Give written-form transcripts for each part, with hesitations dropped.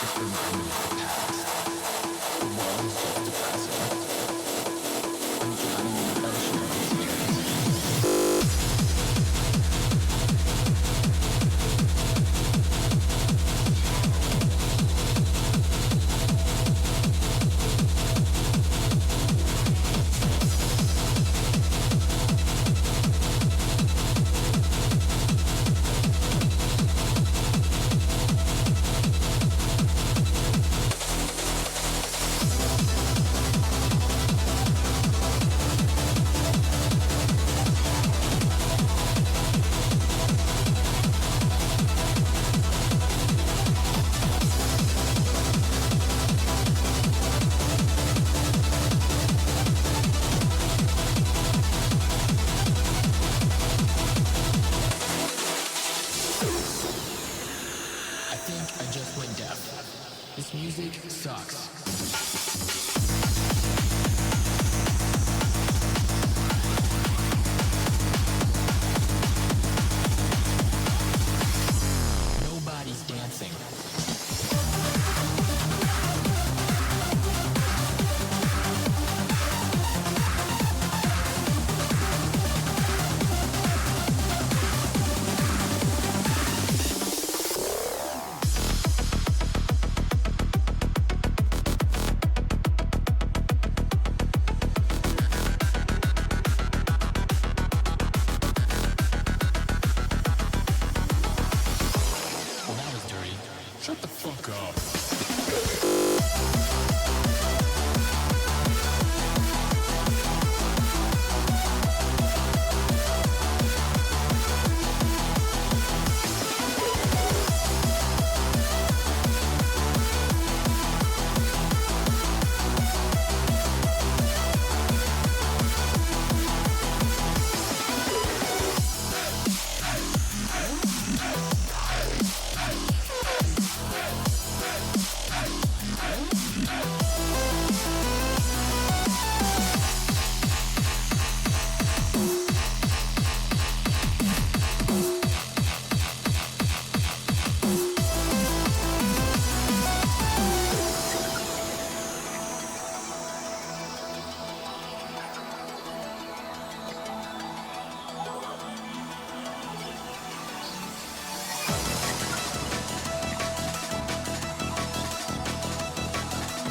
Just remind me of the past. The world is just depressing. I'm drowning in the ocean of tears. I think I just went deaf. This music sucks. Nobody's dancing. Well, that was dirty. Shut the fuck up.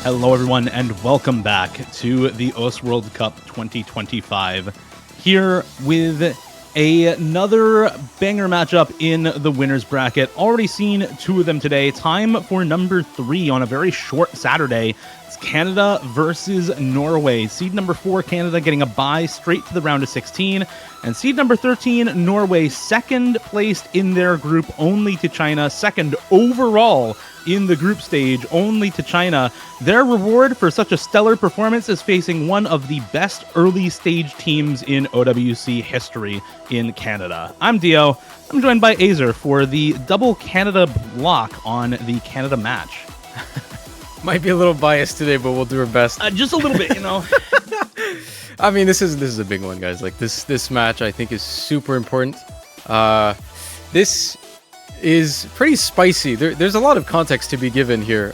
Hello, everyone, and welcome back to the OS World Cup 2025. Here with another banger matchup in the winners bracket. Already seen two of them today. Time for number 3 on a very short Saturday. It's Canada versus Norway. Seed number 4, Canada, getting a bye straight to the round of 16. And seed number 13, Norway, second placed in their group, only to China, second overall in the group stage, only to China. Their reward for such a stellar performance is facing one of the best early stage teams in OWC history in Canada. I'm Dio. I'm joined by Azer for the double Canada block on the Canada match. Might be a little biased today, but we'll do our best. Just a little bit, you know. I mean, this is a big one, guys. Like this match, I think, is super important. This is pretty spicy. There's a lot of context to be given here,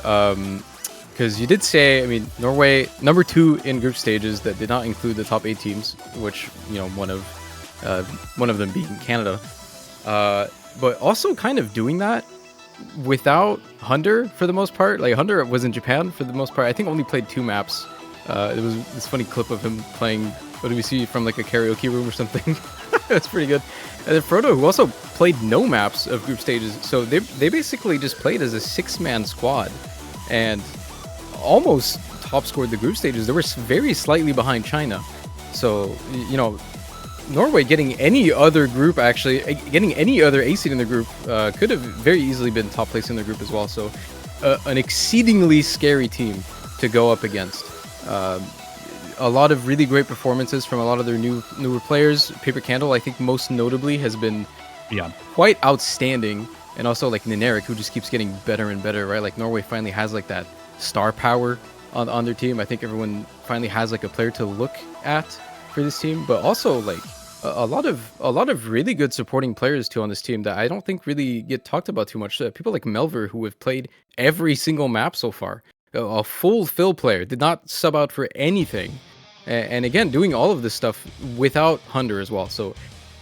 because you did say, I mean, Norway number 2 in group stages that did not include the top 8 teams, which, you know, one of them being Canada, but also kind of doing that without Hunter for the most part. Like, Hunter was in Japan for the most part. I think only played 2 maps. There was this funny clip of him playing, what do we see, from like a karaoke room or something. That's pretty good. And then Frodo, who also played no maps of group stages, so they basically just played as a 6-man squad and almost top scored the group stages. They were very slightly behind China. So, you know, Norway getting any other group, actually, getting any other A seed in the group could have very easily been top place in the group as well. So, an exceedingly scary team to go up against. A lot of really great performances from a lot of their newer players. Paper Candle, I think, most notably has been quite outstanding, and also like Nineric, who just keeps getting better and better, right? Like, Norway finally has like that star power on their team. I think everyone finally has like a player to look at for this team, but also like a lot of really good supporting players too on this team that I don't think really get talked about too much. People like Melver, who have played every single map so far, a full fill player, did not sub out for anything, and again doing all of this stuff without Hunder as well. So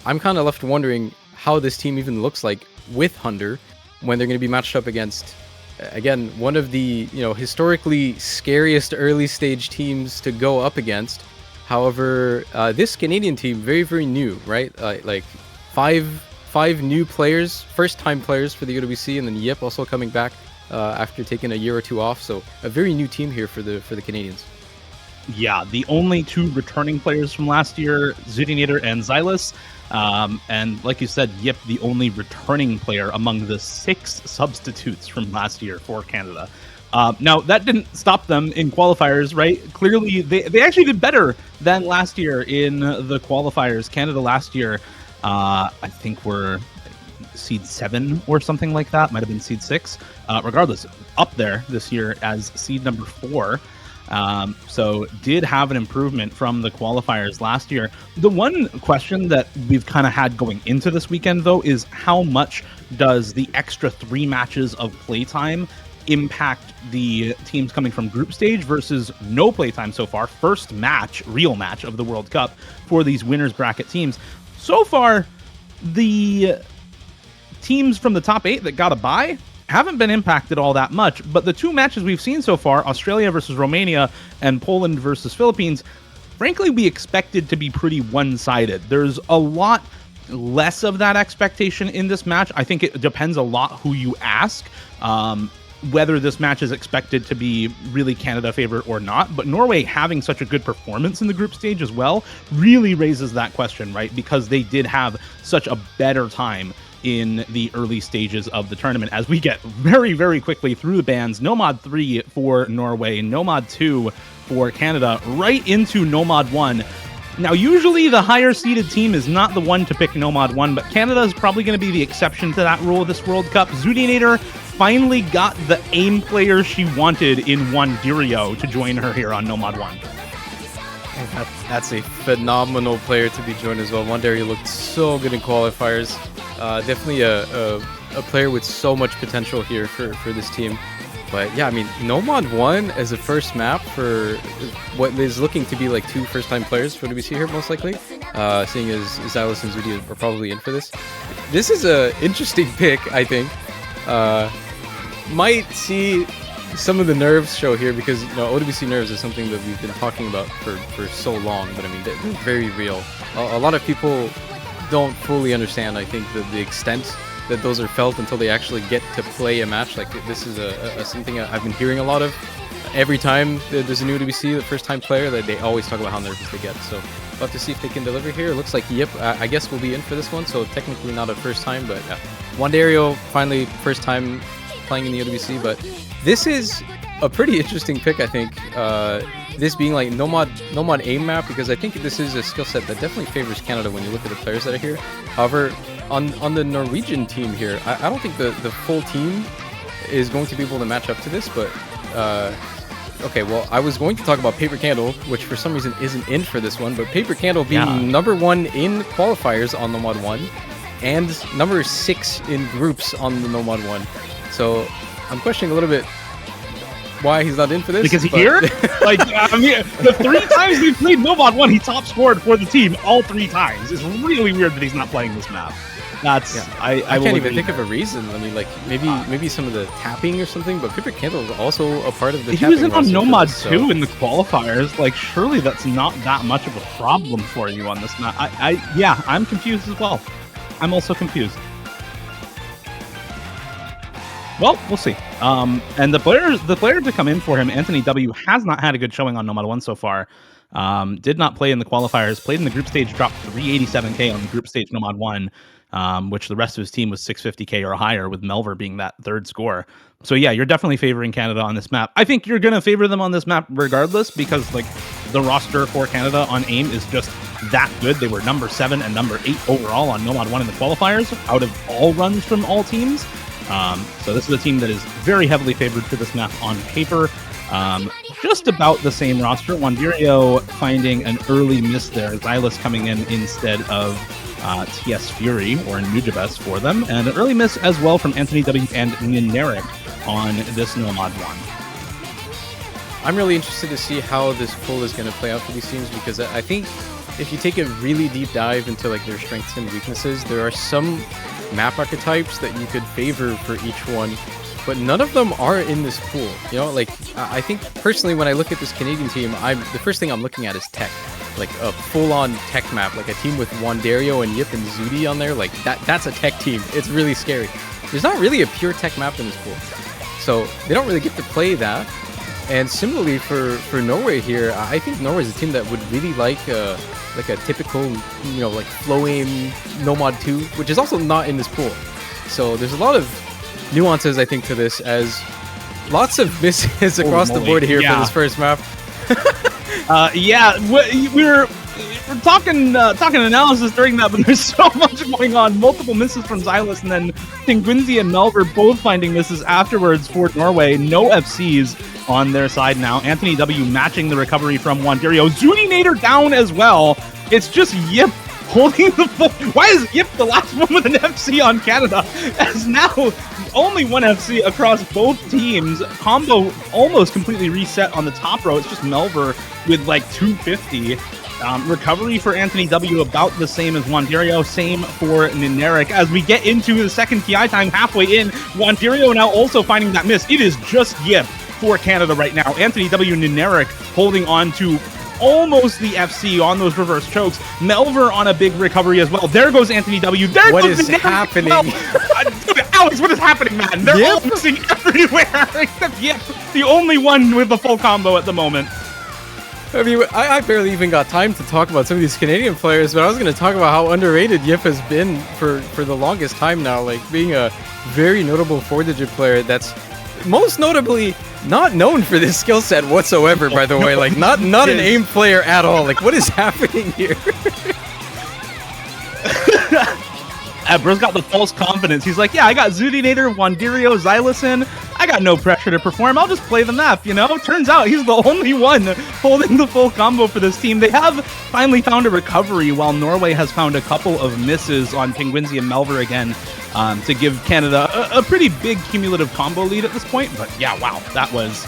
I'm kind of left wondering how this team even looks like with Hunder when they're going to be matched up against, again, one of the historically scariest early stage teams to go up against. However, this Canadian team, very, very new, right? Like five new players, first-time players for the UWC, and then Yip also coming back after taking a year or two off. So a very new team here for the Canadians. Yeah, the only two returning players from last year, Zudinator and Xylus. And like you said, Yip, the only returning player among the 6 substitutes from last year for Canada. Now, that didn't stop them in qualifiers, right? Clearly, they actually did better than last year in the qualifiers. Canada last year, I think were seed 7 or something like that. Might have been seed 6. Regardless, up there this year as seed number 4. So did have an improvement from the qualifiers last year. The one question that we've kind of had going into this weekend, though, is how much does the extra 3 matches of playtime impact the teams coming from group stage versus no playtime so far? First match, real match of the World Cup for these winners bracket teams. So far, the teams from the top 8 that got a bye haven't been impacted all that much, but the 2 matches we've seen so far, Australia versus Romania and Poland versus Philippines, frankly, we expected to be pretty one-sided. There's a lot less of that expectation in this match. I think it depends a lot who you ask, whether this match is expected to be really Canada favorite or not. But Norway having such a good performance in the group stage as well really raises that question, right? Because they did have such a better time in the early stages of the tournament. As we get very, very quickly through the bands, Nomad 3 for Norway, Nomad 2 for Canada, right into Nomad 1. Now, usually the higher seeded team is not the one to pick Nomad 1, but Canada is probably going to be the exception to that rule this World Cup. Zudinator finally got the aim player she wanted in Wandirio to join her here on Nomad 1. That's a phenomenal player to be joined as well. Wandario looked so good in qualifiers. Definitely a player with so much potential here for this team. But yeah, I mean, Nomad 1 as a first map for what is looking to be like 2 first-time players for WC here, most likely. Seeing as Xylus and Zudi are probably in for this. This is a interesting pick, I think. Might see some of the nerves show here because OWC nerves is something that we've been talking about for so long, but I mean they're very real. A lot of people don't fully understand, I think, the extent that those are felt until they actually get to play a match. Like this is something I've been hearing a lot of. Every time there's a new WC, the first time player, that they always talk about how nervous they get. So we'll have to see if they can deliver here. It looks like Yip, I guess, will be in for this one, so technically not a first time, but Wandario finally first time playing in the OWC. But this is a pretty interesting pick, I think. This being like Nomad aim map, because I think this is a skill set that definitely favors Canada when you look at the players that are here. However, on the Norwegian team here, I don't think the full team is going to be able to match up to this, but okay, well, I was going to talk about Paper Candle, which for some reason isn't in for this one, but Paper Candle being number 1 in qualifiers on Nomad 1 and number 6 in groups on the Nomad 1. So I'm questioning a little bit why he's not in for this. Because here, like, I mean, the 3 times he played Nomad 1, he top scored for the team all 3 times. It's really weird that he's not playing this map. That's I can't even think of a reason. I mean, like maybe some of the tapping or something. But Paper Candle is also a part of the. He was in on Nomad 2 in the qualifiers. Like, surely that's not that much of a problem for you on this map. Yeah, I'm confused as well. I'm also confused. Well, we'll see. And the player to come in for him, Anthony W, has not had a good showing on Nomad 1 so far. Did not play in the qualifiers. Played in the group stage, dropped 387k on the group stage Nomad 1. Which the rest of his team was 650k or higher, with Melver being that 3rd score. So yeah, you're definitely favoring Canada on this map. I think you're going to favor them on this map regardless, because like the roster for Canada on AIM is just that good. They were number 7 and number 8 overall on Nomad 1 in the qualifiers out of all runs from all teams. So this is a team that is very heavily favored for this map on paper. Just about the same roster. Wanderio finding an early miss there. Xylus coming in instead of TS Fury or Nujabes for them. And an early miss as well from Anthony W. and Nineric on this Nomad one. I'm really interested to see how this pool is going to play out for these teams, because I think if you take a really deep dive into like their strengths and weaknesses, there are some map archetypes that you could favor for each one, but none of them are in this pool. You know, like I think personally when I look at this Canadian team, the first thing I'm looking at is tech, like a full-on tech map, like a team with Wanderio and Yip and Zudi on there. Like that's a tech team. It's really scary. There's not really a pure tech map in this pool, so they don't really get to play that. And similarly for Norway here, I think Norway is a team that would really like a typical, you know, like flow-aim Nomad 2, which is also not in this pool. So there's a lot of nuances, I think, to this, as lots of misses across the board here for this first map. Yeah, we're talking analysis during that, but there's so much going on. Multiple misses from Xylus, and then Penguinzi and Melver both finding misses afterwards for Norway. No FCs on their side now. Anthony W. matching the recovery from Wanderio. Zudinator down as well. It's just Yip holding the full... Why is Yip the last one with an FC on Canada? As now only one FC across both teams. Combo almost completely reset on the top row. It's just Melver with like 250. Recovery for Anthony W. about the same as Wanderio. Same for Nineric. As we get into the second TI time halfway in, Wanderio now also finding that miss. It is just Yip for Canada right now. Anthony W. and Nineric holding on to almost the FC on those reverse chokes. Melver on a big recovery as well. There goes Anthony W. There what goes is happening? Alex, what is happening, man? They're all missing everywhere except Yip, the only one with the full combo at the moment. I mean, I barely even got time to talk about some of these Canadian players, but I was going to talk about how underrated Yip has been for the longest time now, like being a very notable 4-digit player that's most notably not known for this skill set whatsoever, by the way. Like, not an aim player at all. Like, what is happening here? Bro's got the false confidence. He's like, yeah, I got Zudinator, Wanderio, Xylusin. I got no pressure to perform. I'll just play the map, you know? Turns out he's the only one holding the full combo for this team. They have finally found a recovery, while Norway has found a couple of misses on Penguinzi and Melver again, to give Canada a pretty big cumulative combo lead at this point. But yeah, wow, that was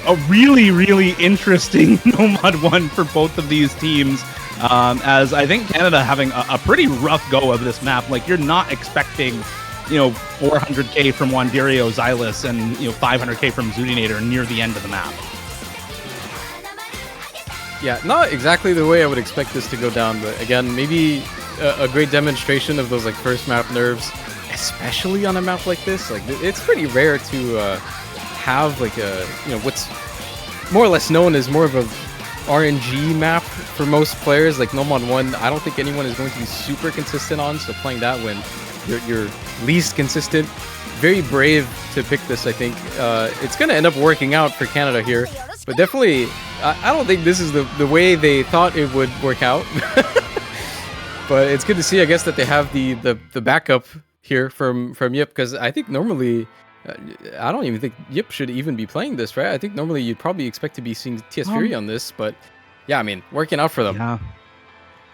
a really, really interesting Nomad 1 for both of these teams. As I think Canada having a pretty rough go of this map. Like, you're not expecting, you know, 400k from Wanderio, Xylus, and, you know, 500k from Zudinator near the end of the map. Yeah, not exactly the way I would expect this to go down, but again, maybe a great demonstration of those like first map nerves, especially on a map like this. Like, it's pretty rare to have like a, you know, what's more or less known as more of a RNG map for most players. Like Nomad 1, I don't think anyone is going to be super consistent on, so playing that when you're least consistent, very brave to pick this. I think it's going to end up working out for Canada here, but definitely I don't think this is the way they thought it would work out. But it's good to see, I guess, that they have the backup here from Yip, because I think normally I don't even think Yip should even be playing this, right? I think normally you'd probably expect to be seeing TS Fury on this, but yeah, I mean, working out for them.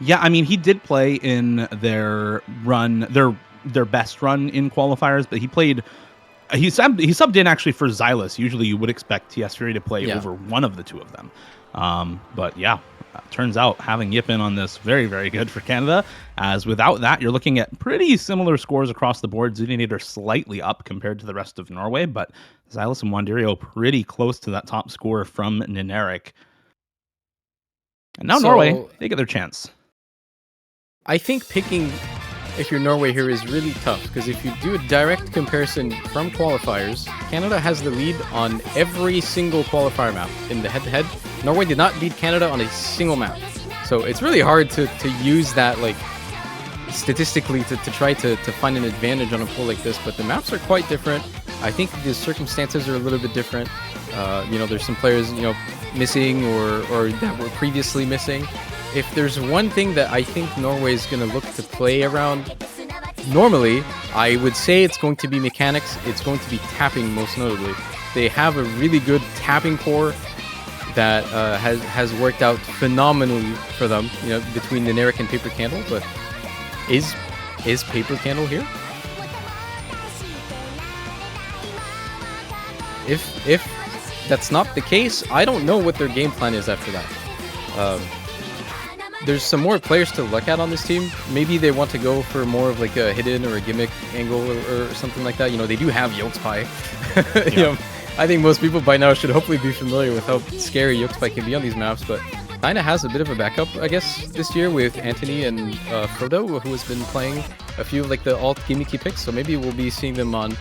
Yeah, I mean, he did play in their run, their best run in qualifiers, but he subbed in actually for Xylus. Usually you would expect TS Fury to play over one of the two of them. But yeah, turns out having Yip in on this, very, very good for Canada, as without that, you're looking at pretty similar scores across the board. Zudinator slightly up compared to the rest of Norway, but Xylus and Wanderio pretty close to that top score from Nineric. And now Norway, they get their chance. I think picking, if you're Norway here, is really tough, because if you do a direct comparison from qualifiers, Canada has the lead on every single qualifier map. In the head-to-head, Norway did not beat Canada on a single map. So it's really hard to use that, like, statistically to try to find an advantage on a pool like this, but the maps are quite different. I think the circumstances are a little bit different. You know, there's some players, you know, missing or that were previously missing. If there's one thing that I think Norway is going to look to play around, normally, I would say it's going to be mechanics. It's going to be tapping, most notably. They have a really good tapping core that has worked out phenomenally for them. You know, between Neneric and Paper Candle. But is Paper Candle here? If that's not the case, I don't know what their game plan is after that. There's some more players to look at on this team. Maybe they want to go for more of like a hidden or a gimmick angle or something like that. You know, they do have Yolk's Pie. You know, I think most people by now should hopefully be familiar with how scary Yolk's Pie can be on these maps, but kinda has a bit of a backup, I guess, this year with Anthony and Frodo, who has been playing a few of like the alt gimmicky picks. So maybe we'll be seeing them on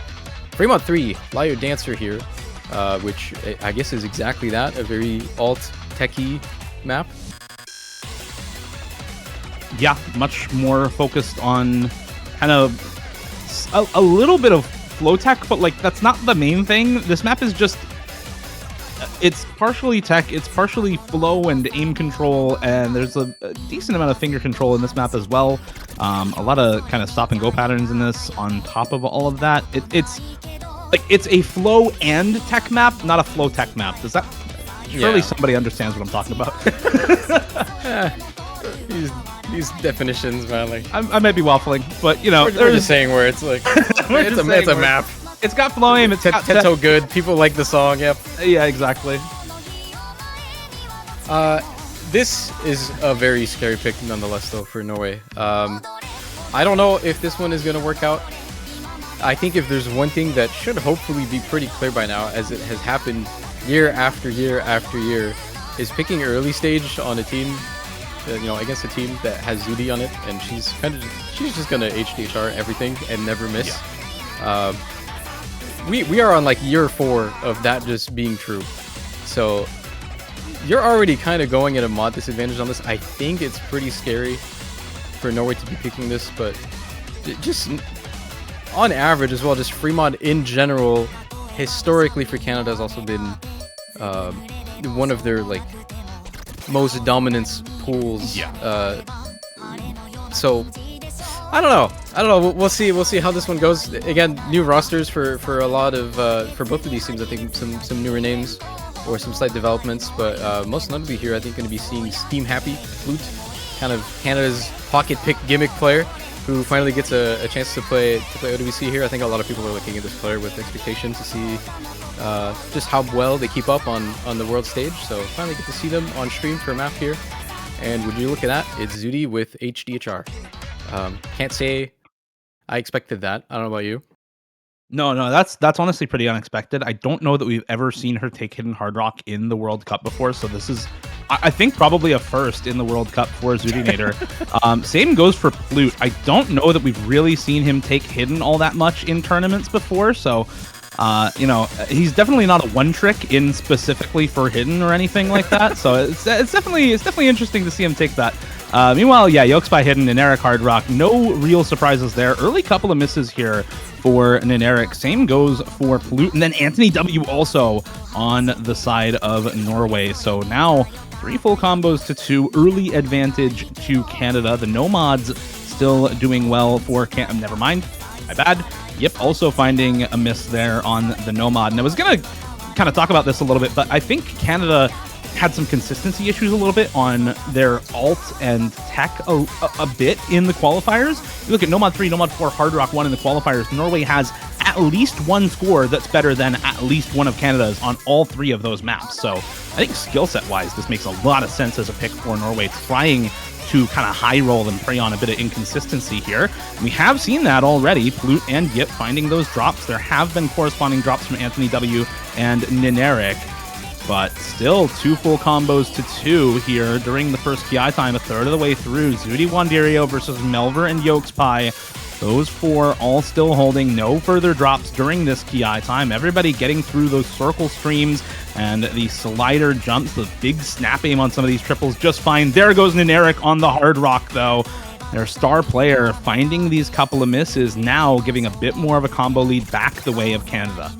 Fremont 3, Liar Dancer here, which I guess is exactly that, a very alt techie map. Yeah, much more focused on kind of a little bit of flow tech, but like that's not the main thing. This map is just, it's partially tech, it's partially flow and aim control, and there's a decent amount of finger control in this map as well. A lot of kind of stop and go patterns in this on top of all of that. It's a flow and tech map, not a flow tech map. Does that, surely somebody understands what I'm talking about. These definitions, man, like I might be waffling, but you know, we're just saying where it's like it's a map. It's got flow aim. It's got Teto good. People like the song. Yep. Yeah, exactly. This is a very scary pick, nonetheless, though, for Norway. I don't know if this one is going to work out. I think if there's one thing that should hopefully be pretty clear by now, as it has happened year after year after year, is picking early stage on a team. You know, against a team that has Zudi on it, and she's just gonna HDHR everything and never miss. Yeah. We are on like year 4 of that just being true, so you're already kind of going at a mod disadvantage on this. I think it's pretty scary for Norway to be picking this, but just on average as well, just Fremont in general, historically for Canada has also been one of their like most dominance pools. Yeah. So I don't know. We'll see how this one goes. Again, new rosters for a lot of for both of these teams. I think some newer names or some slight developments, but most notably here, I think going to be seeing Steam Happy Flute, kind of Canada's pocket pick gimmick player, who finally gets a chance to play OWC here. I think a lot of people are looking at this player with expectation to see just how well they keep up on the world stage. So finally get to see them on stream for a map here. And would you look at that? It's Zudi with HDHR. Can't say I expected that. I don't know about you. No, that's honestly pretty unexpected. I don't know that we've ever seen her take Hidden Hard Rock in the World Cup before, so this is, I think, probably a first in the World Cup for Zudinator. Same goes for Flute. I don't know that we've really seen him take Hidden all that much in tournaments before, so you know, he's definitely not a one trick in specifically for Hidden or anything like that. So it's definitely interesting to see him take that. Meanwhile, yeah, Yolks by Hidden and Eric Hard Rock. No real surprises there. Early couple of misses here for Neneric. Same goes for Flute. And then Anthony W also on the side of Norway. So now 3 full combos to 2. Early advantage to Canada. The Nomads still doing well for never mind. My bad. Yep, also finding a miss there on the Nomad. And I was going to kind of talk about this a little bit, but I think Canada had some consistency issues a little bit on their alt and tech a bit in the qualifiers. You look at Nomad 3, Nomad 4, Hard Rock 1 in the qualifiers. Norway has at least one score that's better than at least one of Canada's on all 3 of those maps. So I think skill set wise, this makes a lot of sense as a pick for Norway, trying to kind of high roll and prey on a bit of inconsistency here. We have seen that already. Flute and Yip finding those drops. There have been corresponding drops from Anthony W and Neneric, but still 2 full combos to 2 here during the first KI time, a third of the way through. Zudi Wandirio versus Melver and Yolks Pie. Those 4 all still holding, no further drops during this KI time. Everybody getting through those circle streams and the slider jumps, the big snap aim on some of these triples just fine. There goes Neneric on the Hard Rock though. Their star player finding these couple of misses, now giving a bit more of a combo lead back the way of Canada.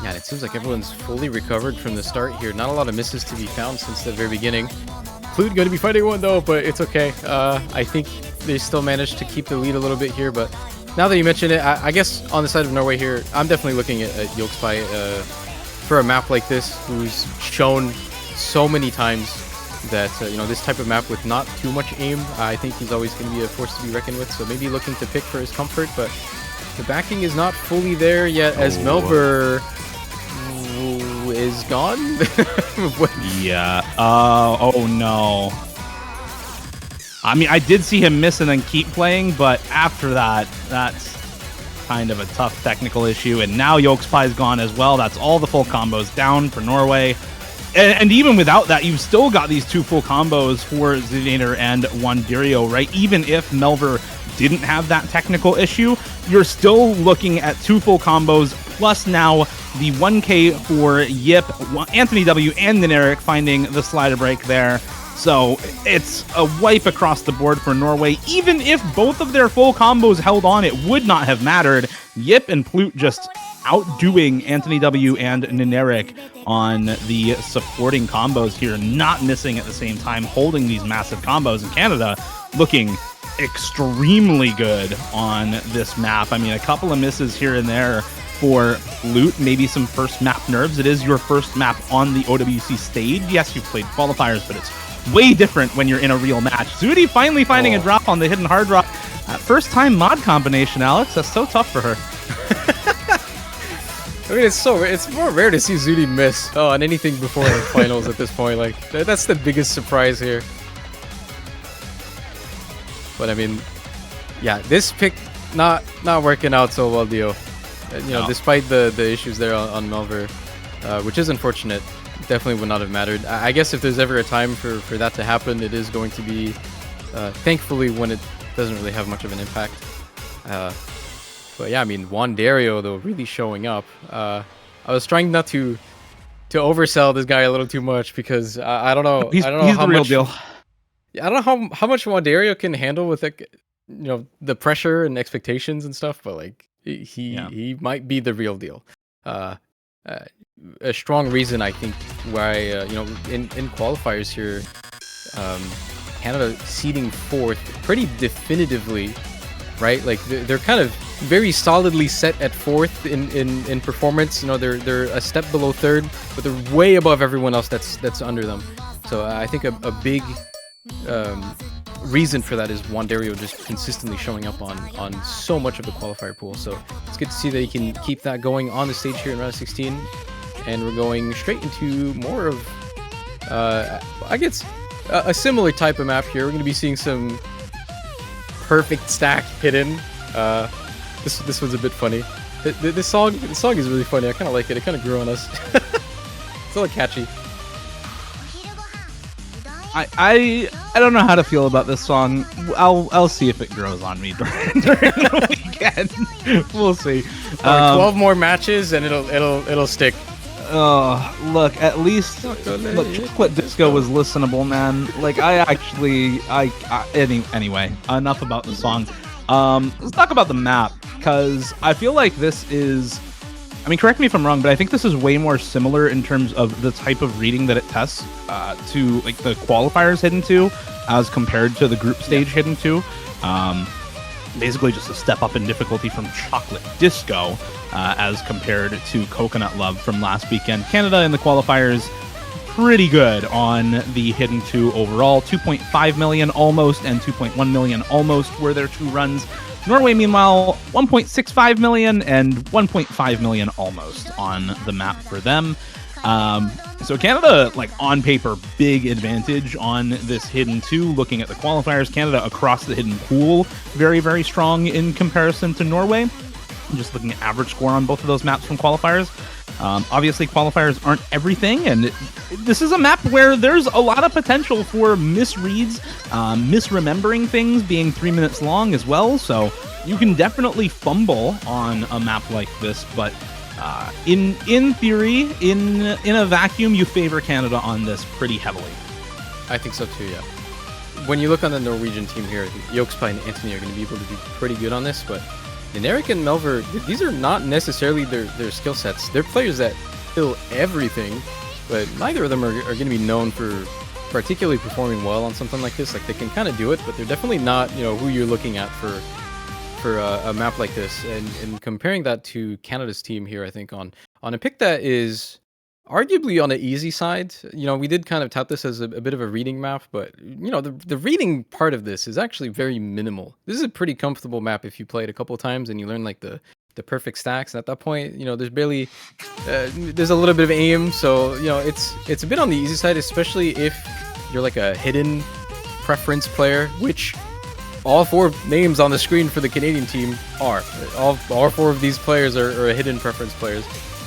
Yeah, it seems like everyone's fully recovered from the start here. Not a lot of misses to be found since the very beginning. Flute going to be fighting one though, but it's okay. I think they still managed to keep the lead a little bit here, but now that you mention it, I guess on the side of Norway here, I'm definitely looking at Yolkspy for a map like this, who's shown so many times that this type of map with not too much aim, I think he's always going to be a force to be reckoned with. So maybe looking to pick for his comfort, but the backing is not fully there yet, as Melver is gone. Yeah. Oh no. I mean, I did see him miss and then keep playing, but after that, that's kind of a tough technical issue. And now Yolkspy's gone as well. That's all the full combos down for Norway. And even without that, you've still got these 2 full combos for Zidane and Wanderio, right? Even if Melver didn't have that technical issue, you're still looking at 2 full combos, plus now the 1K for Yip, Anthony W, and Neneric finding the slider break there. So it's a wipe across the board for Norway. Even if both of their full combos held on, it would not have mattered. Yip and Plute just outdoing Anthony W and Neneric on the supporting combos here, not missing at the same time, holding these massive combos. In Canada, looking extremely good on this map. I mean, a couple of misses here and there for Plute, maybe some first map nerves. It is your first map on the OWC stage. Yes, you've played qualifiers, but it's way different when you're in a real match. Zudi finally finding a drop on the hidden hard drop. First time mod combination, Alex. That's so tough for her. I mean, it's more rare to see Zudi miss on anything before the finals at this point. Like, that's the biggest surprise here. But I mean, yeah, this pick not working out so well, Dio. Despite the issues there on Melver, which is unfortunate. Definitely would not have mattered. I guess if there's ever a time for that to happen, it is going to be, thankfully, when it doesn't really have much of an impact. But yeah, I mean, Wanderio, though, really showing up. I was trying not to oversell this guy a little too much, because I don't know. He's I don't know how the real much, deal. I don't know how much Wanderio can handle with the pressure and expectations and stuff, but like he might be the real deal. A strong reason, I think, why in qualifiers here, Canada seeding 4th pretty definitively, right? Like they're kind of very solidly set at 4th in performance. They're a step below 3rd, but they're way above everyone else that's under them. So I think a big reason for that is Wanderio just consistently showing up on so much of the qualifier pool. So it's good to see that he can keep that going on the stage here in round of 16. And we're going straight into more of, I guess, a similar type of map here. We're going to be seeing some perfect stack hidden. This one's a bit funny. This song is really funny. I kind of like it. It kind of grew on us. It's a little catchy. I don't know how to feel about this song. I'll see if it grows on me during the weekend. We'll see. 12 more matches and it'll stick. Look, at least Chocolate Disco was listenable, man. Like, anyway, enough about the song. Let's talk about the map, because I feel like this is, I mean, correct me if I'm wrong, but I think this is way more similar in terms of the type of reading that it tests to like the qualifiers Hidden 2 as compared to the group stage Hidden 2. Basically just a step up in difficulty from Chocolate Disco as compared to Coconut Love from last weekend. Canada in the qualifiers, pretty good on the Hidden 2 overall. 2.5 million almost and 2.1 million almost were their 2 runs. Norway, meanwhile, 1.65 million and 1.5 million almost on the map for them. So Canada, like on paper, big advantage on this Hidden 2. Looking at the qualifiers, Canada across the Hidden pool, very, very strong in comparison to Norway. Just looking at average score on both of those maps from qualifiers. Obviously, qualifiers aren't everything, and this is a map where there's a lot of potential for misreads, misremembering things, being 3 minutes long as well. So you can definitely fumble on a map like this, but in theory, in a vacuum, you favor Canada on this pretty heavily. I think so too, yeah. When you look on the Norwegian team here, Yolkspy and Anthony are going to be able to do pretty good on this, but Neneric and Melver, these are not necessarily their skill sets. They're players that fill everything, but neither of them are going to be known for particularly performing well on something like this. Like, they can kind of do it, but they're definitely not, who you're looking at for a map like this, and comparing that to Canada's team here, I think on a pick that is arguably on the easy side. You know, we did kind of tout this as a bit of a reading map, but you know, the reading part of this is actually very minimal. This is a pretty comfortable map if you play it a couple of times and you learn like the perfect stacks. And at that point, you know, there's barely there's a little bit of aim, so you know, it's a bit on the easy side, especially if you're like a hidden preference player, which all four names on the screen for the Canadian team are. All four of these players are hidden preference players.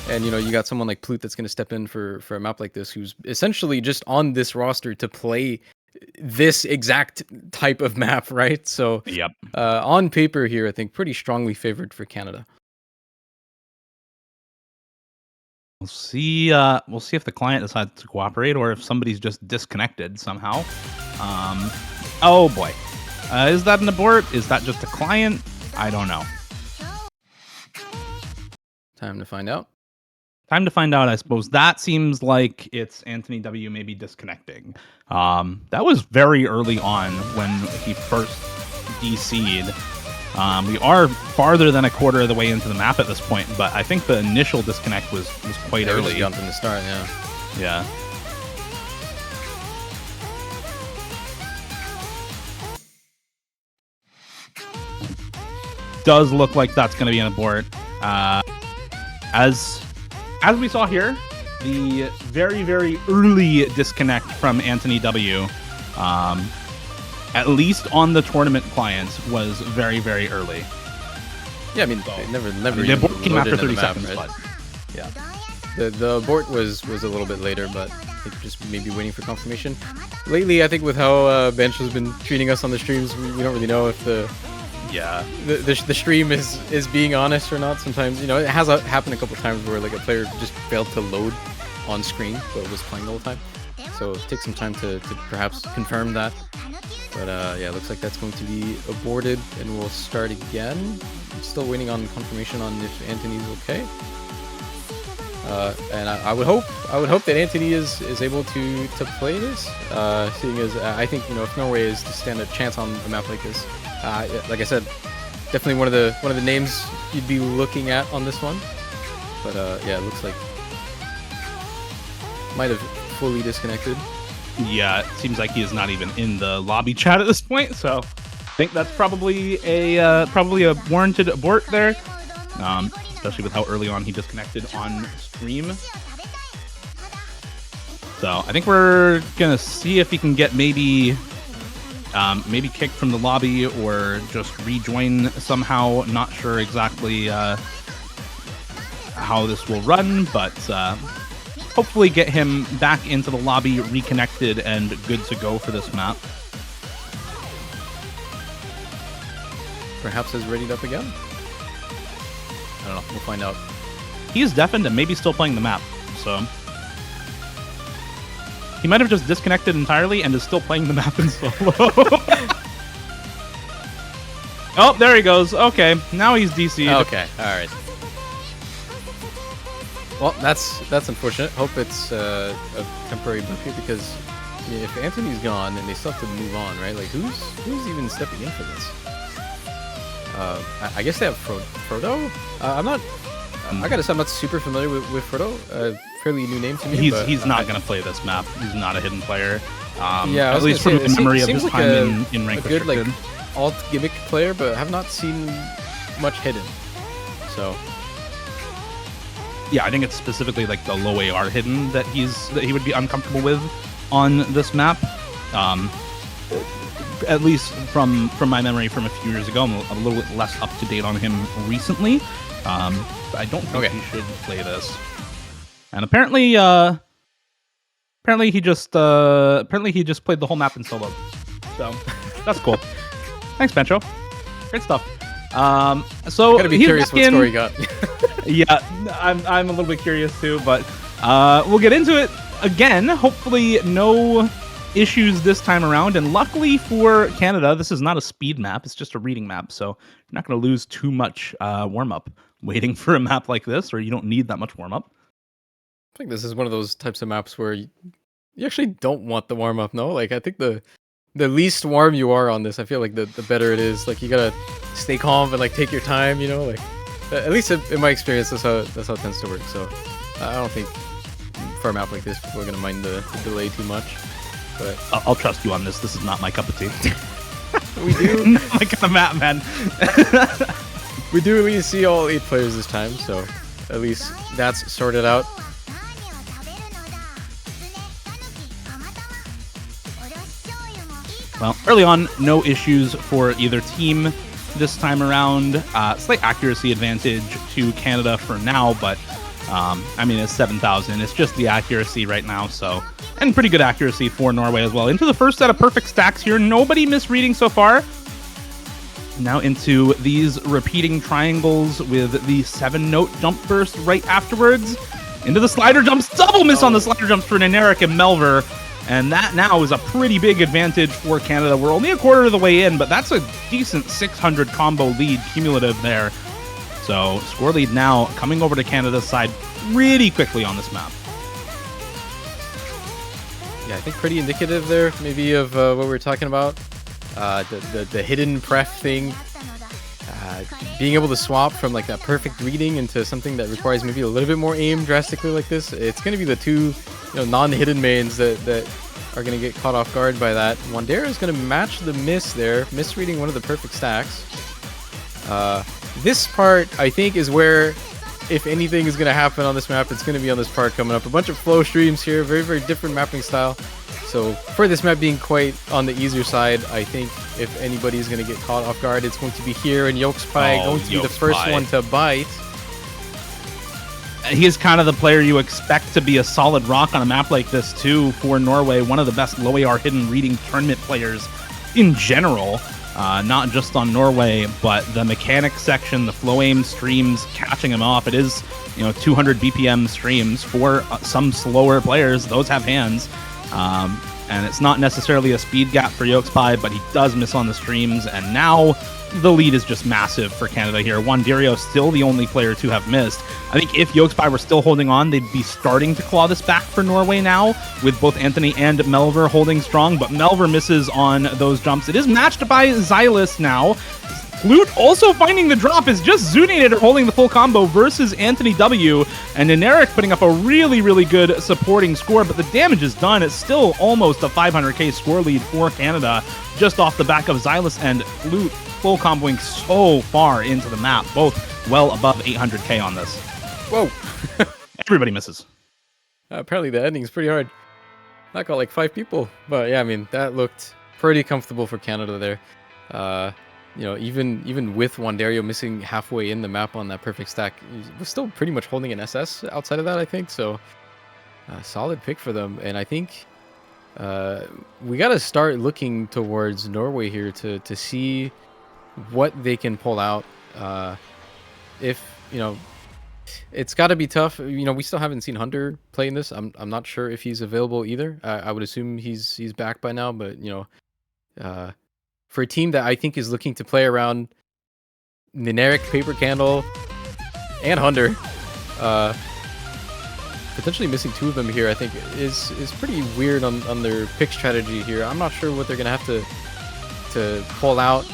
And, you know, you got someone like Plute that's going to step in for a map like this, who's essentially just on this roster to play this exact type of map, right? So, Yep. On paper here, I think pretty strongly favored for Canada. We'll see if the client decides to cooperate or if somebody's just disconnected somehow. Oh boy. Is that an abort? Is that just a client? I don't know. Time to find out. Time to find out, I suppose. That seems like it's Anthony W. maybe disconnecting. That was very early on when he first DC'd. We are farther than a quarter of the way into the map at this point, but I think the initial disconnect was quite early. Just jumped in the start, yeah. Yeah. Does look like that's going to be an abort. As we saw here, the very, very early disconnect from Anthony W., at least on the tournament clients, was very, very early. Yeah, I mean, they never. The abort came after 30 map, seconds, right? but yeah. The abort was a little bit later, but I think just maybe waiting for confirmation. Lately, I think with how Bench has been treating us on the streams, we don't really know if the stream is being honest or not. Sometimes, you know, it has happened a couple times where like a player just failed to load on screen but was playing the whole time. So it takes some time to perhaps confirm that. But yeah, it looks like that's going to be aborted, and we'll start again. I'm still waiting on confirmation on if Anthony's okay. And I would hope that Anthony is able to play this, seeing as I think, you know, if Norway is to stand a chance on a map like this, like I said, definitely one of the names you'd be looking at on this one. But yeah, it looks like might have fully disconnected. yeah, it seems like he is not even in the lobby chat at this point. So I think that's probably a warranted abort there, especially with how early on he disconnected on stream. So I think we're gonna see if he can get maybe kicked from the lobby or just rejoin somehow. Not sure exactly how this will run, but hopefully get him back into the lobby, reconnected, and good to go for this map. Perhaps has readied up again. I don't know. We'll find out. He's deafened and maybe still playing the map, so he might have just disconnected entirely and is still playing the map in solo. Oh, there he goes. Okay, now he's DC'd. Okay, all right. Well, that's unfortunate. Hope it's a temporary bump here, because yeah, if Anthony's gone and they still have to move on, right? Like who's even stepping in for this? I guess they have Frodo. I'm not. I gotta say, I'm not super familiar with Frodo. Fairly new name to me. He's not gonna play this map. He's not a hidden player. Yeah, at least from the memory of his like time in rank a good restricted. like alt gimmick player, but have not seen much hidden. So yeah, I think it's specifically like the low AR hidden that he would be uncomfortable with on this map. At least from my memory from a few years ago. I'm a little bit less up to date on him recently. But I don't think he should play this. And apparently he just played the whole map in solo. So that's cool. Thanks, Bencho. Great stuff. So I gotta be curious what score he got. Yeah, I'm a little bit curious too, but we'll get into it again. Hopefully, no issues this time around. And luckily for Canada, this is not a speed map; it's just a reading map. So you're not going to lose too much warm up waiting for a map like this, or you don't need that much warm up. I think this is one of those types of maps where you actually don't want the warm up. No, like I think the the least warm you are on this, I feel like the better it is. Like you gotta stay calm and like take your time, you know. Like at least in my experience, that's how it tends to work. So I don't think for a map like this, people are gonna mind the delay too much. But I'll trust you on this. This is not my cup of tea. we do Not my kind of map, man. we do at least see all 8 players this time, so at least that's sorted out. Well, early on, no issues for either team this time around. Slight accuracy advantage to Canada for now, but I mean, it's 7,000. It's just the accuracy right now, so. And pretty good accuracy for Norway as well. Into the first set of perfect stacks here. Nobody misreading so far. Now into these repeating triangles with the 7-note jump burst right afterwards. Into the slider jumps. Double miss on the slider jumps for Neneric and Melver. And that now is a pretty big advantage for Canada. We're only a quarter of the way in, but that's a decent 600 combo lead cumulative there. So score lead now coming over to Canada's side pretty quickly on this map. Yeah, I think pretty indicative there, maybe of what we were talking about. The hidden pref thing. Being able to swap from like that perfect reading into something that requires maybe a little bit more aim drastically like this. It's going to be the two non-hidden mains that are going to get caught off guard by that. Wandera is going to match the miss there, misreading one of the perfect stacks. This part, I think, is where, if anything is going to happen on this map, it's going to be on this part coming up. A bunch of flow streams here, very, very different mapping style. So for this map being quite on the easier side, I think if anybody's going to get caught off guard, it's going to be here, and Yokespie going to be the first one to bite. He is kind of the player you expect to be a solid rock on a map like this too for Norway. One of the best low AR hidden reading tournament players in general, not just on Norway, but the mechanic section, the flow aim streams, catching him off. It is 200 BPM streams for some slower players. Those have hands. And it's not necessarily a speed gap for Yokespie, but he does miss on the streams, and now the lead is just massive for Canada here. Wanderio still the only player to have missed. I think if Yokespie were still holding on, they'd be starting to claw this back for Norway now, with both Anthony and Melver holding strong, but Melver misses on those jumps. It is matched by Xylus now. Flute also finding the drop is just Zoonator holding the full combo versus Anthony W. And Neneric putting up a really, really good supporting score, but the damage is done. It's still almost a 500k score lead for Canada, just off the back of Xylus and Flute full comboing so far into the map, both well above 800k on this. Whoa. Everybody misses. Apparently the ending is pretty hard. That got like 5 people. But yeah, I mean, that looked pretty comfortable for Canada there. Even with Wanderio missing halfway in the map on that perfect stack, he was still pretty much holding an SS outside of that, I think. So, solid pick for them. And I think we got to start looking towards Norway here to see what they can pull out. It's got to be tough. We still haven't seen Hunter play in this. I'm not sure if he's available either. I would assume he's back by now, but for a team that I think is looking to play around Neneric, Paper Candle, and Hunter, potentially missing 2 of them here, I think is pretty weird on their pick strategy here. I'm not sure what they're gonna have to pull out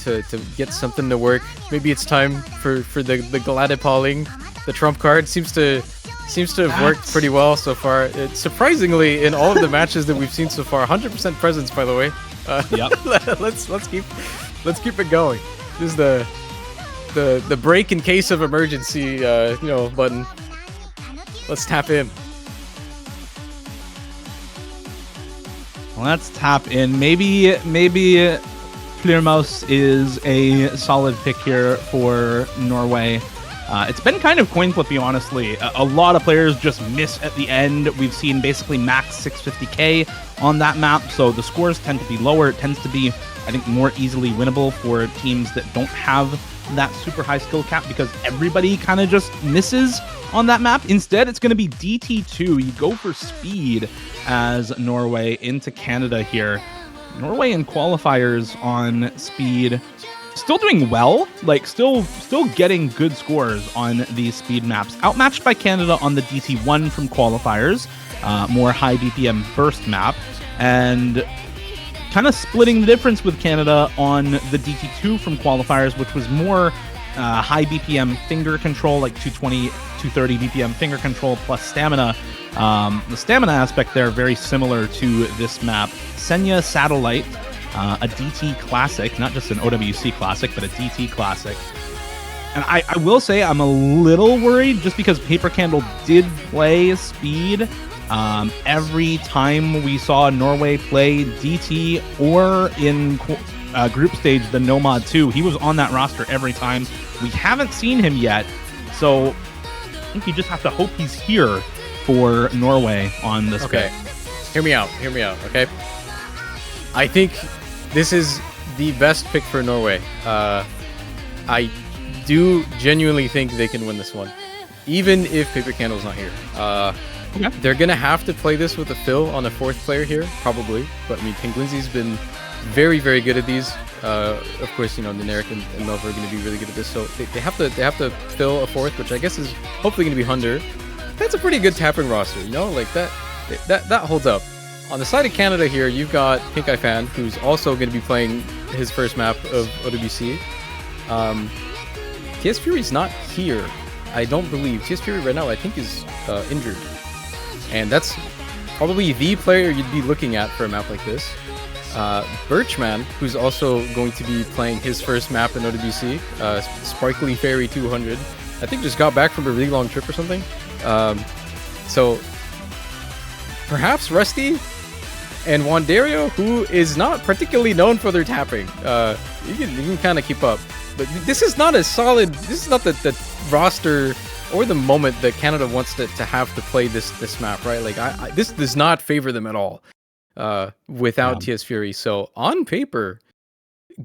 to get something to work. Maybe it's time for the Gladipoling. The trump card seems to have worked pretty well so far. It's surprisingly, in all of the matches that we've seen so far, 100% presence, by the way. Yep. let's keep it going. This is the break in case of emergency button. Let's tap in. Let's tap in. Maybe Flirmaus is a solid pick here for Norway. It's been kind of coin flippy, honestly. A lot of players just miss at the end. We've seen basically max 650k on that map, so the scores tend to be lower. It tends to be, I think, more easily winnable for teams that don't have that super high skill cap, because everybody kind of just misses on that map. Instead, it's going to be DT2. You go for speed as Norway into Canada here. Norway in qualifiers on speed, still doing well, like still getting good scores on these speed maps. Outmatched by Canada on the DT1 from qualifiers, more high BPM burst map. And kind of splitting the difference with Canada on the DT2 from qualifiers, which was more high BPM finger control, like 220, 230 BPM finger control plus stamina. The stamina aspect there very similar to this map. Senya Satellite, a DT classic, not just an OWC classic, but a DT classic. And I will say I'm a little worried just because Paper Candle did play speed. Every time we saw Norway play DT or in group stage, the Nomad 2, he was on that roster every time. We haven't seen him yet, so I think you just have to hope he's here for Norway on this Okay, pick. hear me out, okay? I think this is the best pick for Norway. I do genuinely think they can win this one, even if Paper Candle's not here. Okay. They're gonna have to play this with a fill on a fourth player here, probably. But I mean, Penguinzi's been very, very good at these. Of course, you know, Neneric and Melver are gonna be really good at this. So they have to fill a fourth, which I guess is hopefully gonna be Hunder. That's a pretty good tapping roster, you know, like that holds up. On the side of Canada here, you've got Pink Eye Fan, who's also gonna be playing his first map of OWC. TS Fury's not here, I don't believe. TS Fury right now, I think, is injured. And that's probably the player you'd be looking at for a map like this. Birchman, who's also going to be playing his first map in OWC, Sparkly Fairy 200. I think just got back from a really long trip or something. So perhaps Rusty and Wandario, who is not particularly known for their tapping. You can kind of keep up. But this is not a solid, this is not the roster or the moment that Canada wants to have to play this map, right? Like, this does not favor them at all without TS Fury. So on paper,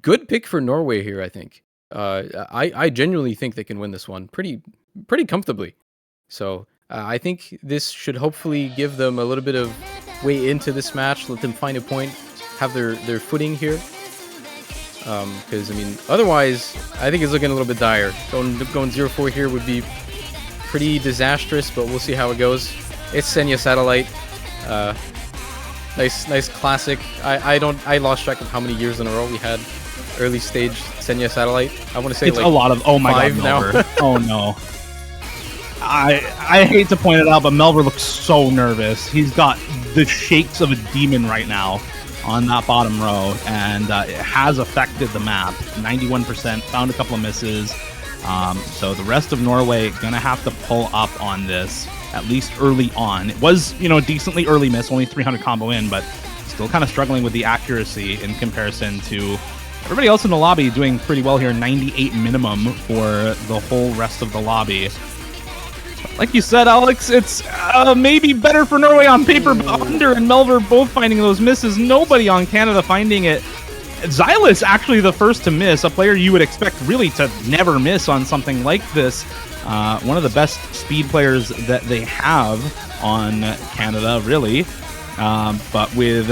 good pick for Norway here, I think. I genuinely think they can win this one pretty comfortably. So I think this should hopefully give them a little bit of way into this match, let them find a point, have their footing here. Because, I mean, otherwise, I think it's looking a little bit dire. Going 0-4 here would be pretty disastrous, but we'll see how it goes. It's Senya Satellite. Nice classic. I lost track of how many years in a row we had early stage Senya Satellite. I want to say It's like a lot of, oh my god, now. Melver. Oh no. I hate to point it out, but Melver looks so nervous. He's got the shakes of a demon right now on that bottom row, and it has affected the map. 91%, found a couple of misses. So the rest of Norway gonna have to pull up on this, at least early on. It was, you know, a decently early miss, only 300 combo in, but still kind of struggling with the accuracy in comparison to everybody else in the lobby doing pretty well here. 98 minimum for the whole rest of the lobby. Like you said, Alex, it's maybe better for Norway on paper, but Under and Melver both finding those misses. Nobody on Canada finding it. Xylus actually the first to miss, a player you would expect really to never miss on something like this. One of the best speed players that they have on Canada, really. But with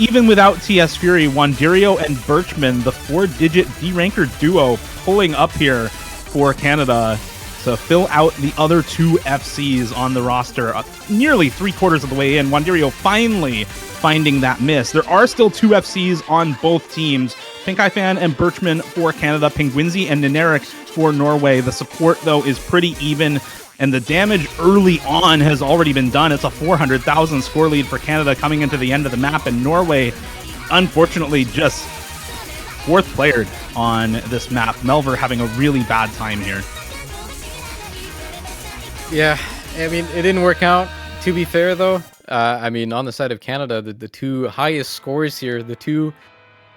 even without TS Fury, Wandario and Birchman, the 4-digit D-ranker duo, pulling up here for Canada to fill out the other two FCs on the roster, nearly 3/4 of the way in. Wandario finally finding that miss. There are still two FCs on both teams. Pink Eye Fan and Birchman for Canada, Penguinzi and Neneric for Norway. The support, though, is pretty even, and the damage early on has already been done. It's a 400,000 score lead for Canada coming into the end of the map, and Norway, unfortunately, just fourth playered on this map. Melver having a really bad time here. Yeah, I mean, it didn't work out, to be fair, though. I mean, on the side of Canada, the two highest scores here, the two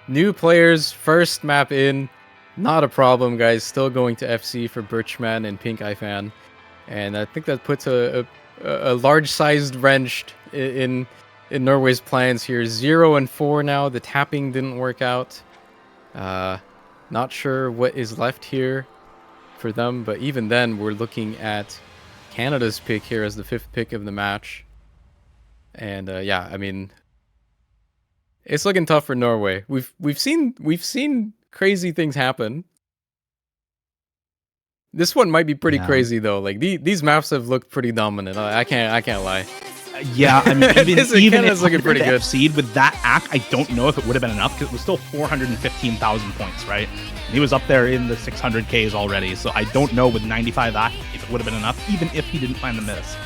new players, first map in, not a problem, guys. Still going to FC for Birchman and Pink Eye Fan. And I think that puts a large-sized wrench in Norway's plans here. 0-4 now. The tapping didn't work out. Not sure what is left here for them, but even then, we're looking at Canada's pick here as the 5th pick of the match. And yeah, I mean, it's looking tough for Norway. We've seen crazy things happen. This one might be pretty crazy though. Like these maps have looked pretty dominant. I can't lie. Yeah, I mean, even Canada's looking pretty good. Seed with that act, I don't know if it would have been enough because it was still 415,000 points, right? And he was up there in the 600Ks already, so I don't know with 95 act if it would have been enough, even if he didn't plan to miss.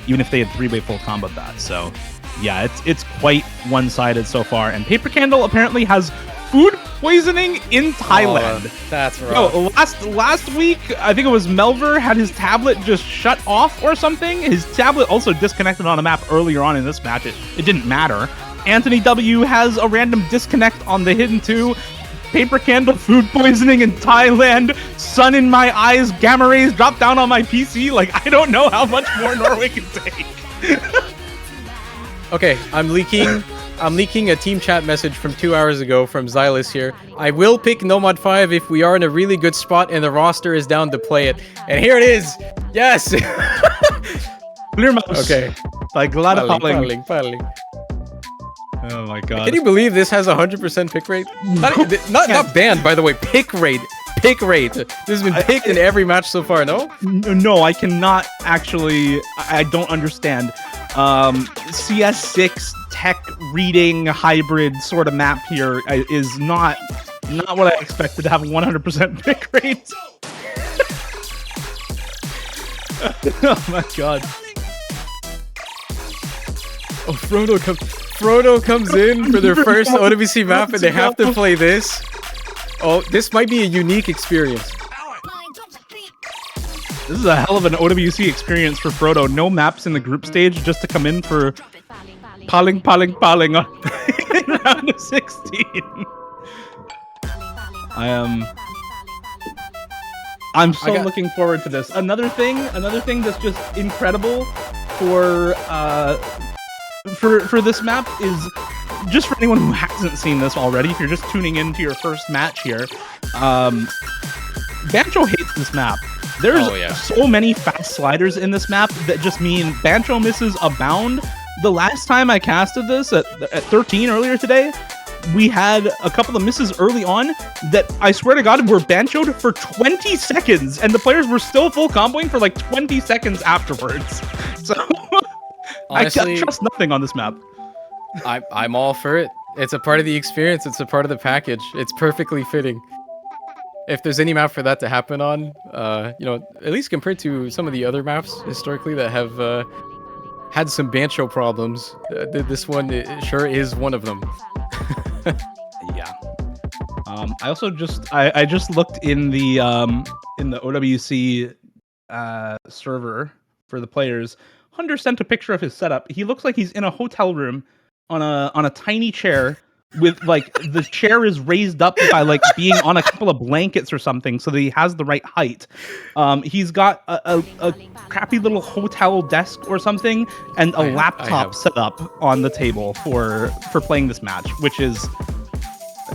Even if they had three-way full combo that. So, yeah, it's quite one-sided so far. And Paper Candle apparently has food poisoning in Thailand. That's rough. No, last week, I think it was Melver had his tablet just shut off or something. His tablet also disconnected on a map earlier on in this match. It didn't matter. Anthony W has a random disconnect on the Hidden 2. Paper Candle, food poisoning in Thailand, sun in my eyes, gamma rays drop down on my PC. Like, I don't know how much more Norway can take. Okay, I'm leaking a team chat message from 2 hours ago from Xylus here. I will pick Nomad 5 if we are in a really good spot and the roster is down to play it. And here it is! Yes! Clear mouse. Okay. Like Paling. Oh my god. Can you believe this has 100% pick rate? Not banned, by the way. Pick rate. Pick rate. This has been picked in every match so far, no? No, I cannot actually... I don't understand. CS6 tech reading hybrid sort of map here is not what I expected to have 100% pick rate. Oh my god. Oh, Frodo comes in for their first OWC map and they have to play this. Oh, this might be a unique experience. This is a hell of an OWC experience for Frodo. No maps in the group stage just to come in for Paling on round of 16. I'm so looking forward to this. Another thing that's just incredible for this map is, just for anyone who hasn't seen this already, if you're just tuning into your first match here, Bancho hates this map. There's so many fast sliders in this map that just mean Bancho misses abound. The last time I casted this at 13 earlier today, we had a couple of misses early on that I swear to God were banchoed for 20 seconds, and the players were still full comboing for like 20 seconds afterwards. So honestly, I trust nothing on this map. I'm all for it. It's a part of the experience. It's a part of the package. It's perfectly fitting. If there's any map for that to happen on, at least compared to some of the other maps historically that have had some bancho problems, this one sure is one of them. Yeah. I also just looked in the OWC server for the players. Hunter sent a picture of his setup. He looks like he's in a hotel room on a tiny chair with like the chair is raised up by like being on a couple of blankets or something so that he has the right height. He's got a crappy little hotel desk or something and a laptop set up on the table for playing this match, which is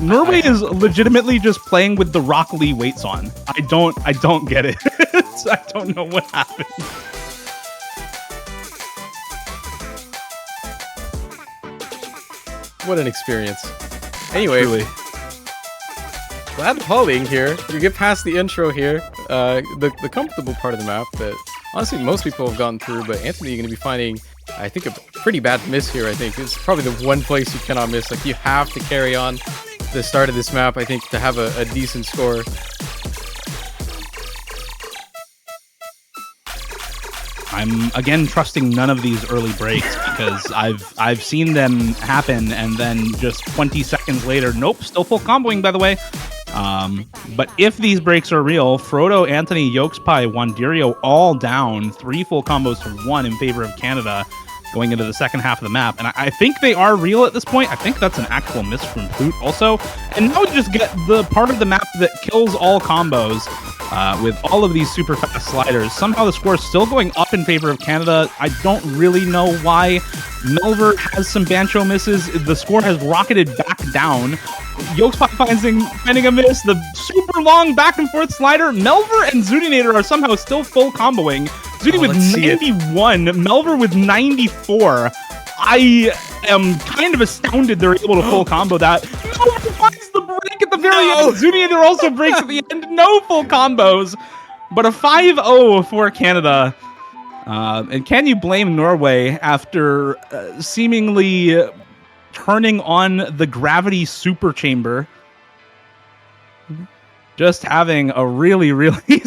Norway is legitimately just playing with the Rock Lee weights on. I don't get it. I don't know what happened. What an experience. Anyway, glad Pauling here. You get past the intro here, the comfortable part of the map that honestly most people have gotten through, but Anthony, you're going to be finding, I think, a pretty bad miss here. I think it's probably the one place you cannot miss. Like, you have to carry on the start of this map, I think, to have a decent score. I'm again trusting none of these early breaks because I've seen them happen and then just 20 seconds later, nope, still full comboing, by the way. But if these breaks are real, Frodo, Anthony, Yolkspie, Wandirio all down 3 full combos to 1 in favor of Canada going into the second half of the map. And I think they are real at this point. I think that's an actual miss from Boot also. And now we just get the part of the map that kills all combos with all of these super fast sliders. Somehow the score is still going up in favor of Canada. I don't really know why. Melver has some Bancho misses. The score has rocketed back down. Yolkspot finding a miss. The super long back and forth slider. Melver and Zudinator are somehow still full comboing. Zuni with 91, Melver with 94. I am kind of astounded they're able to full combo that. Melver finds the break at the very end. Zudinator also breaks at the end. No full combos, but a 5-0 for Canada. And can you blame Norway after seemingly turning on the gravity super chamber? Just having a really, really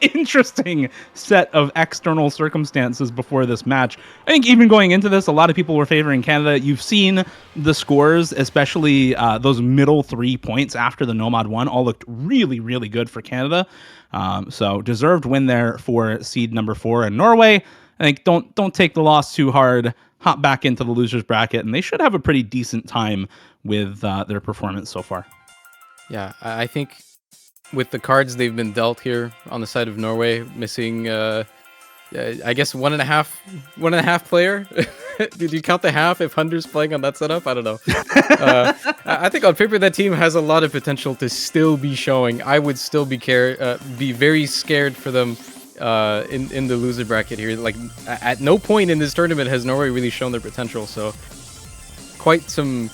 interesting set of external circumstances before this match. I think even going into this, a lot of people were favoring Canada. You've seen the scores, especially those middle 3 points after the Nomad one, all looked really, really good for Canada. So deserved win there for seed number 4 in Norway. I think don't take the loss too hard. Hop back into the losers bracket, and they should have a pretty decent time with their performance so far. Yeah, I think with the cards they've been dealt here on the side of Norway, missing, I guess one and a half player. Did you count the half if Hunter's playing on that setup? I don't know. I think on paper that team has a lot of potential to still be showing. I would still be very scared for them in the loser bracket here. Like at no point in this tournament has Norway really shown their potential. So quite some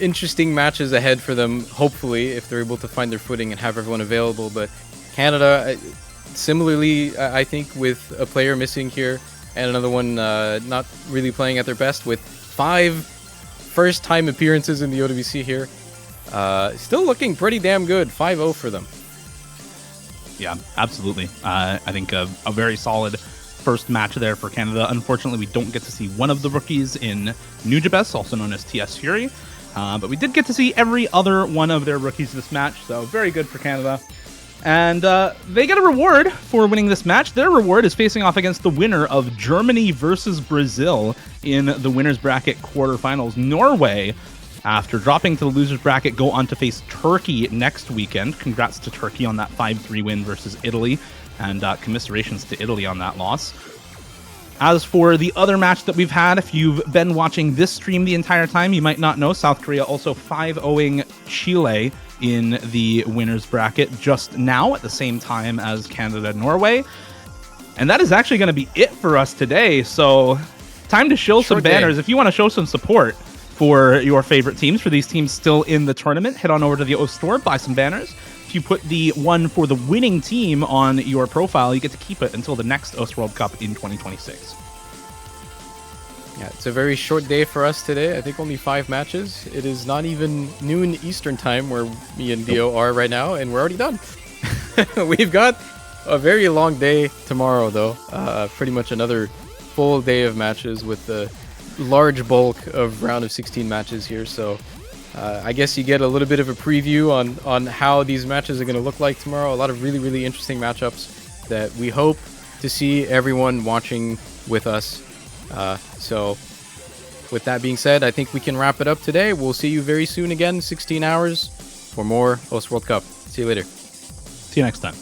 interesting matches ahead for them, hopefully, if they're able to find their footing and have everyone available. But Canada, similarly, I think with a player missing here and another one not really playing at their best, with 5 first-time appearances in the OWC here, still looking pretty damn good. 5-0 for them. Yeah, absolutely. I think a very solid first match there for Canada. Unfortunately, we don't get to see one of the rookies in Nujabes, also known as TS Fury. But we did get to see every other one of their rookies this match, so very good for Canada. And they get a reward for winning this match. Their reward is facing off against the winner of Germany versus Brazil in the winners bracket quarterfinals. Norway, after dropping to the losers bracket, go on to face Turkey next weekend. Congrats to Turkey on that 5-3 win versus Italy, and commiserations to Italy on that loss. As for the other match that we've had, if you've been watching this stream the entire time, you might not know South Korea also 5-0ing Chile in the winners bracket just now at the same time as Canada and Norway. And that is actually going to be it for us today. So time to show some banners. If you want to show some support for your favorite teams, for these teams still in the tournament, head on over to the O store, buy some banners. If you put the one for the winning team on your profile, you get to keep it until the next OS World Cup in 2026. Yeah, it's a very short day for us today. I think only 5 matches. It is not even noon Eastern time where me and Dio are right now, and we're already done. We've got a very long day tomorrow, though. Pretty much another full day of matches with the large bulk of round of 16 matches here. So I guess you get a little bit of a preview on how these matches are going to look like tomorrow. A lot of really, really interesting matchups that we hope to see everyone watching with us. So with that being said, I think we can wrap it up today. We'll see you very soon again, 16 hours, for more OS World Cup. See you later. See you next time.